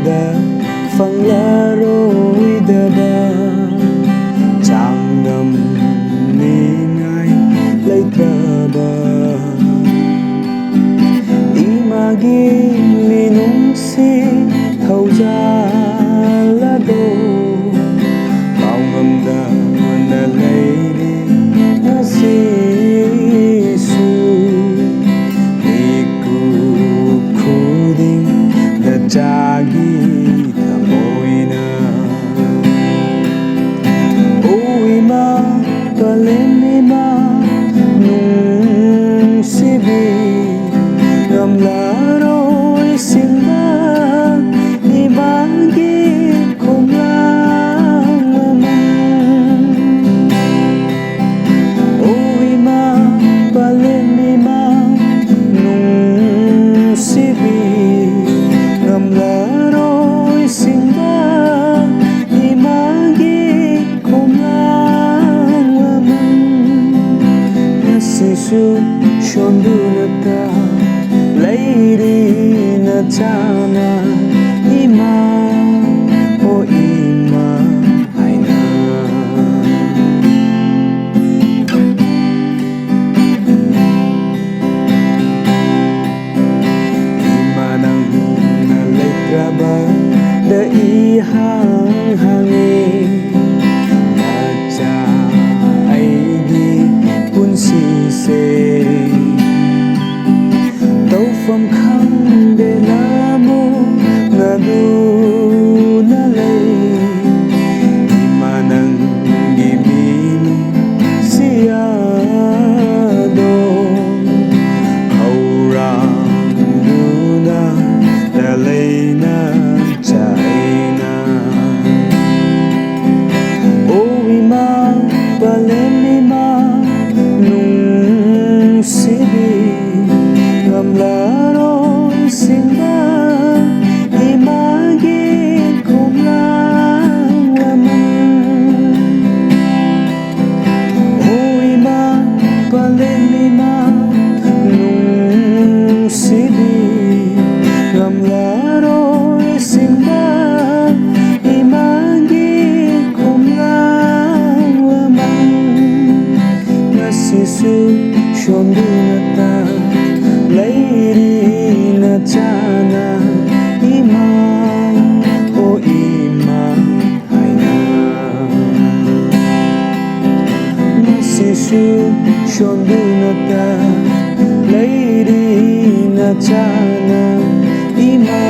ꯇꯥꯕꯗ ꯐꯪꯂꯔꯣꯏꯗꯕ ꯆꯥꯡꯗꯝꯅꯤꯉꯥꯏ ꯂꯩꯇ꯭ꯔꯕ 이마기 미농시 ꯊꯧꯖꯥꯜꯂꯗꯣ ꯀꯥꯎꯉꯝꯗꯅ ꯂꯩꯔꯤ ꯉꯁꯤꯁꯨ ꯃꯤꯀꯨꯞ ꯈꯨꯗꯤꯡꯗ ꯆꯥꯒꯤ ꯊꯃꯣꯏꯅ 오 이마 ꯀꯥꯂꯦꯟ 이마 ꯅꯨꯡꯁꯤꯕꯤ ꯉꯝꯂꯔꯣꯏ ꯁꯤꯡꯕ 이마기 ꯈꯣꯡꯂꯥꯡ ꯃꯃꯜ 오 이마 ꯀꯥꯂꯦꯟ 이마 ꯅꯨꯡꯁꯤꯕꯤ ꯉꯝꯂꯔꯣꯏ ꯁꯤꯡꯕ 이마기 ꯈꯣꯡꯂꯥꯡ ꯃꯃꯜ ꯉꯁꯤꯁꯨ ꯁꯣꯟꯗꯨꯅꯇ lady Natana Ima O Ima Aina Ima nang naletraba da ihang hangi Macha aigi punsi se Tawfam khangde namo ngaduna lay imanang gibin siyado haurang duna dalay na chayna o ima balen ima nung sibi Ngamlaroy simba imagi kumlang waman O ima balen ima nung sibi Ngamlaroy simba imagi kumlang waman Nasisu shondunata Lady Natana Ima O Ima Aina Nasisu Shondunata Lady Natana Ima